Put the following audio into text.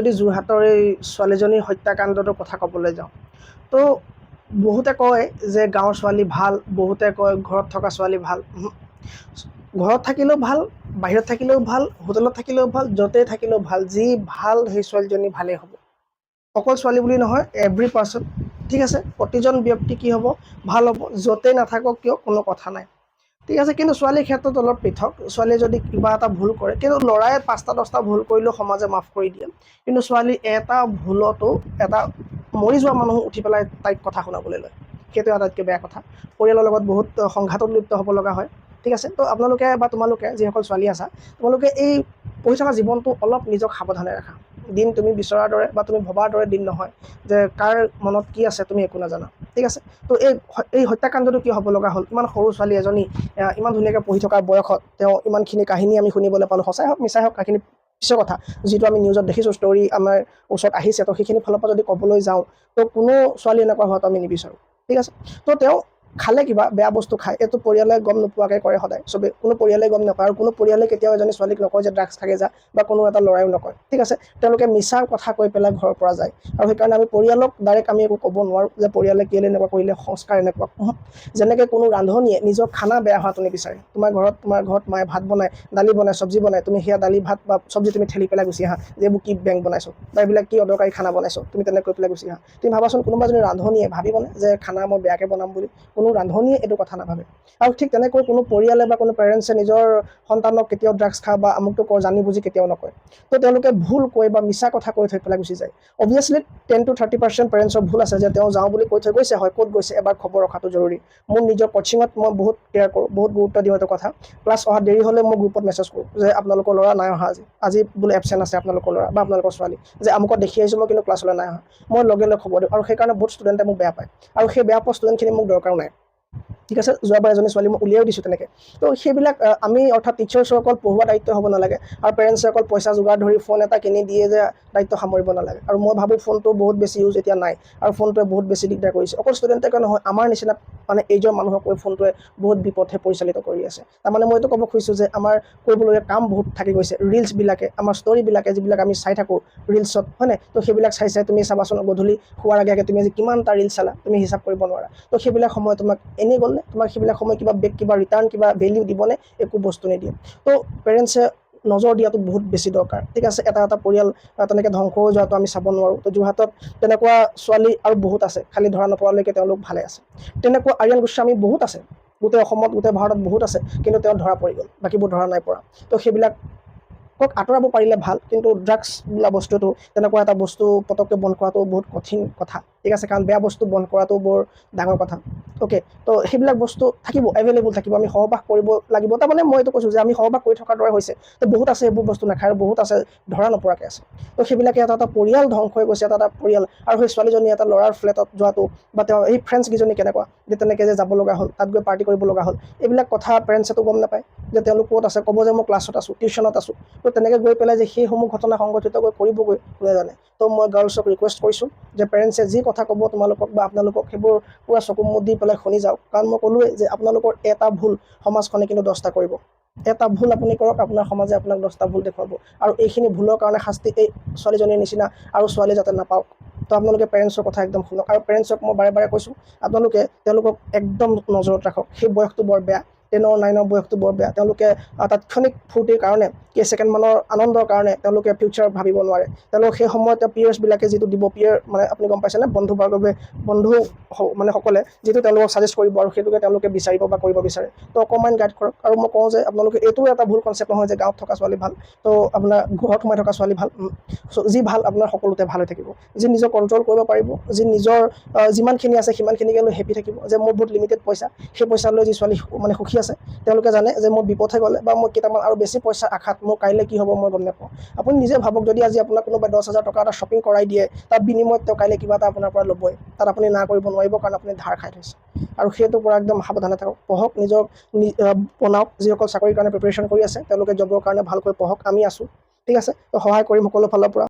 যদি যোৰহাটৰ এই ছোৱালীজনীৰ হত্যাকাণ্ডটোৰ কথা ক'বলৈ যাওঁ, তো বহুতে কয় যে গাঁৱৰ ছোৱালী ভাল, বহুতে কয় ঘৰত থকা ছোৱালী ভাল। ঘৰত থাকিলেও ভাল, বাহিৰত থাকিলেও ভাল, হোটেলত থাকিলেও ভাল, য'তেই থাকিলেও ভাল, যি ভাল সেই ছোৱালীজনী ভালেই হ'ব। অকল ছোৱালী বুলি নহয়, এভৰি পাৰ্চন, ঠিক আছে, প্ৰতিজন ব্যক্তি কি হ'ব, ভাল হ'ব, য'তেই নাথাকক কিয় কোনো কথা নাই, ঠিক আছে। কিন্তু ছোৱালীৰ ক্ষেত্ৰত অলপ পৃথক। ছোৱালীয়ে যদি কিবা এটা ভুল কৰে, কিন্তু ল'ৰাই 5টা 10টা ভুল কৰিলেও সমাজে মাফ কৰি দিয়ে, কিন্তু ছোৱালী এটা ভুলতো এটা মৰি যোৱা মানুহ উঠি পেলাই তাইক কথা শুনাবলৈ লয়, সেইটো আটাইতকৈ বেয়া কথা। পৰিয়ালৰ লগত বহুত সংঘাতত লিপ্ত হ'ব লগা হয়, ঠিক আছে। তো আপোনালোকে বা তোমালোকে যিসকল ছোৱালী আছা, তোমালোকে এই পঢ়ি থকা জীৱনটো অলপ নিজক সাৱধানে ৰাখা। দিন তুমি বিচৰাৰ দৰে বা তুমি ভবাৰ দৰে দিন নহয়, যে কাৰ মনত কি আছে তুমি একো নাজানা, ঠিক আছে। তো এই হত্যাকাণ্ডটো কিয় হ'ব লগা হ'ল? ইমান সৰু ছোৱালী এজনী, ইমান ধুনীয়াকৈ পঢ়ি থকা বয়সত তেওঁ ইমানখিনি কাহিনী আমি শুনিবলৈ পালোঁ। সঁচাই হওক মিছাই হওক কাহিনী পিছৰ কথা, যিটো আমি নিউজত দেখিছোঁ, ষ্টৰি আমাৰ ওচৰত আহিছে, তো সেইখিনি ফালৰ পৰা যদি ক'বলৈ যাওঁ, তো কোনো ছোৱালী এনেকুৱা হোৱাটো আমি নিবিচাৰোঁ, ঠিক আছে। তো তেওঁ খালে কিবা বেয়া বস্তু খায়, এইটো পৰিয়ালে গম নোপোৱাকৈ কৰে সদায়, চবেই, কোনো পৰিয়ালে গম নাপায়, আৰু কোনো পৰিয়ালে কেতিয়াও এজনী ছোৱালীক নকয় যে ড্ৰাগছ খাগে যা, বা কোনো এটা ল'ৰাইও নকয়, ঠিক আছে। তেওঁলোকে মিছাৰ কথা কৈ পেলাই ঘৰৰ পৰা যায়, আৰু সেইকাৰণে আমি পৰিয়ালক ডাইৰেক্ট আমি একো ক'ব নোৱাৰোঁ যে পৰিয়ালে কেলৈ এনেকুৱা কৰিলে, সংস্কাৰ এনেকুৱা। যেনেকৈ কোনো ৰান্ধনীয়ে নিজৰ খানা বেয়া হোৱাটো নিবিচাৰে। তোমাৰ ঘৰত মায়ে ভাত বনায়, দালি বনায়, চব্জি বনায়, তুমি সেয়া দালি ভাত বা চব্জি তুমি ঠেলি পেলাই গুচি আহা, যে এইবোৰ কি বেংক বনাইছোঁ বা এইবিলাক কি অদৰকাৰী খানা বনাইছোঁ, তুমি তেনেকৈ কৈ পেলাই গুচি আহা। তুমি ভাবাচোন, কোনোবা এজনী ৰান্ধনীয়ে ভাবিবনে যে খানা মই বেয়াকৈ বনাম বুলি? কোনো ৰান্ধনীয়ে এইটো কথা নাভাবে। আৰু ঠিক তেনেকৈ কোনো পৰিয়ালে বা কোনো পেৰেণ্টছে নিজৰ সন্তানক কেতিয়াও ড্ৰাগছ খা বা আমুকটো কৰ জানি বুজি কেতিয়াও নকয়। তো তেওঁলোকে ভুল কৈ বা মিছা কথা কৈ থৈ পেলাই গুচি যায়। অভিয়াছলি 10 to 30% পেৰেণ্টছৰ ভুল আছে, যে তেওঁ যাওঁ বুলি কৈ থৈ গৈছে, হয় ক'ত গৈছে এবাৰ খবৰ ৰখাটো জৰুৰী। মোৰ নিজৰ কোচিঙত মই বহুত কেয়াৰ কৰোঁ, বহুত গুৰুত্ব দিওঁ এইটো কথা। ক্লাছ অহা দেৰি হ'লে মই গ্ৰুপত মেছেজ কৰোঁ যে আপোনালোকৰ ল'ৰা নাই অহা, আজি বোলে এবচেণ্ট আছে আপোনালোকৰ ল'ৰা বা আপোনালোকৰ ছোৱালী, যে আমুকত দেখি আহিছোঁ মই, কিন্তু ক্লাছলৈ নাই অহা। মই লগে লগে খবৰ দিওঁ, আৰু সেইকাৰণে বহুত ষ্টুডেণ্টে মোক বেয়া পায়, আৰু সেই বেয়া পোৱা ষ্টুডেণ্টখিনি মোক দৰকাৰো নাই, ঠিক আছে। যোৱাবাৰ এজনী ছোৱালী মই উলিয়াই দিছোঁ তেনেকৈ। তো সেইবিলাক আমি অৰ্থাৎ টিচাৰ্ছে অকল পঢ়োৱা দায়িত্ব হ'ব নালাগে, আৰু পেৰেণ্টছে অকল পইচা যোগাৰ ধৰি ফোন এটা কিনি দিয়ে যে দায়িত্ব সামৰিব নালাগে। আৰু মই ভাবোঁ ফোনটো বহুত বেছি ইউজ এতিয়া নাই, আৰু ফোনটোৱে বহুত বেছি দিগদাৰ কৰিছে। অকল ষ্টুডেণ্টকে নহয়, আমাৰ নিচিনা মানে এইজৰ মানুহক ফোনটোৱে বহুত বিপথে পৰিচালিত কৰি আছে। তাৰমানে মই এইটো ক'ব খুজিছোঁ যে আমাৰ কৰিবলগীয়া কাম বহুত থাকি গৈছে। ৰিলচবিলাকে, আমাৰ ষ্টৰিবিলাকে, যিবিলাক আমি চাই থাকোঁ ৰিলচত, হয় নাই? তো সেইবিলাক চাই তুমি চাবাচোন, গধূলি শোৱাৰ আগে আগে তুমি আজি কিমানটা ৰিলচ চালা, তুমি হিচাপ কৰিব নোৱাৰা। তো সেইবিলাক সময় তোমাক এনেই গ'লনে? তোমাক সেইবিলাক সময় কিবা বেক, কিবা ৰিটাৰ্ণ, কিবা ভেলিউ দিবনে? একো বস্তু নিদিয়ে। তো পেৰেণ্টছে নজৰ দিয়াটো বহুত বেছি দৰকাৰ, ঠিক আছে। এটা পৰিয়াল তেনেকৈ ধ্বংস হৈ যোৱাটো আমি চাব নোৱাৰোঁ। তো যোৰহাটত তেনেকুৱা ছোৱালী আৰু বহুত আছে, খালি ধৰা নপৰালৈকে তেওঁলোক ভালে আছে। তেনেকুৱা আৰিয়ান গোস্বামী বহুত আছে, গোটেই অসমত, গোটেই ভাৰতত বহুত আছে, কিন্তু তেওঁ ধৰা পৰি গ'ল, বাকীবোৰ ধৰা নাই পৰা। তো সেইবিলাক আঁতৰাব পাৰিলে ভাল, কিন্তু ড্ৰাগছ বোলা বস্তুটো, তেনেকুৱা এটা বস্তু পটককৈ বন্ধ কৰাটো বহুত কঠিন কথা, ঠিক আছে, কাৰণ বেয়া বস্তু বন্ধ কৰাটো বৰ ডাঙৰ কথা। অ'কে, তো সেইবিলাক বস্তু থাকিব, এভেইলেবল থাকিব, আমি সহবাস কৰিব লাগিব। তাৰমানে মই এইটো কৈছোঁ যে আমি সহবাস কৰি থকাৰ দৰে হৈছে। তো বহুত আছে এইবোৰ বস্তু নাখায়, আৰু বহুত আছে ধৰা নপৰাকৈ আছে। তো সেইবিলাকে এটা পৰিয়াল ধ্বংস হৈ গৈছে, এটা পৰিয়াল। আৰু সেই ছোৱালীজনী এটা ল'ৰাৰ ফ্লেটত যোৱাটো, বা তেওঁ এই ফ্ৰেণ্ডছকেইজনী কেনেকুৱা, যে তেনেকৈ যে যাব লগা হ'ল, তাত গৈ পাৰ্টি কৰিব লগা হ'ল, এইবিলাক কথা পেৰেণ্টছেতো গম নাপায়, যে তেওঁলোক ক'ত আছে। ক'ব যে মই ক্লাছত আছোঁ, টিউশ্যনত আছোঁ। তো তেনেকৈ গৈ পেলাই যে সেইসমূহ ঘটনা সংঘটিত কৰিবগৈ, কোনে জানে। তো মই গাৰ্লছক ৰিকুৱেষ্ট কৰিছোঁ যে পেৰেণ্টছে যি কথা ক'ব তোমালোকক বা আপোনালোকক, সেইবোৰ পূৰা চকু মুদি দি পেলাই শুনি যাওক। কাৰণ মই ক'লোৱে যে আপোনালোকৰ এটা ভুল সমাজখনে কিন্তু 10টা কৰিব। এটা ভুল আপুনি কৰক, আপোনাৰ সমাজে আপোনাক 10টা ভুল দেখুৱাব, আৰু এইখিনি ভুলৰ কাৰণে শাস্তি এই ছোৱালীজনীৰ নিচিনা আৰু ছোৱালী যাতে নাপাওক। তো আপোনালোকে পেৰেণ্টছৰ কথা একদম শুনক, আৰু পেৰেণ্টছক মই বাৰে বাৰে কৈছোঁ, আপোনালোকে তেওঁলোকক একদম নজৰত ৰাখক। সেই বয়সটো বৰ বেয়া, 10, 9 বয়সটো বৰ বেয়া। তেওঁলোকে তাৎক্ষণিক ফূৰ্তিৰ কাৰণে, কেইছেকেণ্ডমানৰ আনন্দৰ কাৰণে তেওঁলোকে ফিউচাৰ ভাবিব নোৱাৰে। তেওঁলোক সেই সময়তে পিয়াৰ্ছবিলাকে যিটো দিব, পিয়াৰ মানে আপুনি গম পাইছেনে, বন্ধু মানে সকলে যিটো তেওঁলোকক ছাজেষ্ট কৰিব, আৰু সেইটোকে তেওঁলোকে বিচাৰিব বা কৰিব বিচাৰে। তো অকণমান গাইড কৰক। আৰু মই কওঁ যে আপোনালোকে এইটোও এটা ভুল কনচেপ্ট নহয় যে গাঁৱত থকা ছোৱালী ভাল, তো আপোনাৰ ঘৰত সোমাই থকা ছোৱালী ভাল। যি ভাল আপোনাৰ সকলোতে ভাল হৈ থাকিব, যি নিজৰ কণ্ট্ৰল কৰিব পাৰিব, যি নিজৰ যিমানখিনি আছে সিমানখিনিকে লৈ হেপী থাকিব, যে মোৰ বহুত লিমিটেড পইচা, সেই পইচা লৈ যি ছোৱালী মানে সুখী আছে, তেওঁলোকে জানে যে মোৰ বিপথে গ'লে বা মই কেইটামান আৰু বেছি পইচা আশাত মোৰ কাইলৈ কি হ'ব মই গম নাপাওঁ। আপুনি নিজে ভাবক, যদি আজি আপোনাক কোনোবাই 10,000 টকা এটা শ্বপিং কৰাই দিয়ে, তাৰ বিনিময়ত তেওঁ কাইলৈ কিবা এটা আপোনাৰ পৰা ল'বই, তাত আপুনি না কৰিব নোৱাৰিব, কাৰণ আপুনি ধাৰ খাই থৈছে। আৰু সেইটোৰ পৰা একদম সাৱধানে থাকক, পঢ়ক, নিজক বনাওক। যিসকল চাকৰিৰ কাৰণে প্ৰিপেৰেশ্যন কৰি আছে, তেওঁলোকে জবৰ কাৰণে ভালকৈ পঢ়ক, আমি আছোঁ, ঠিক আছে। তো সহায় কৰিম সকলো ফালৰ পৰা।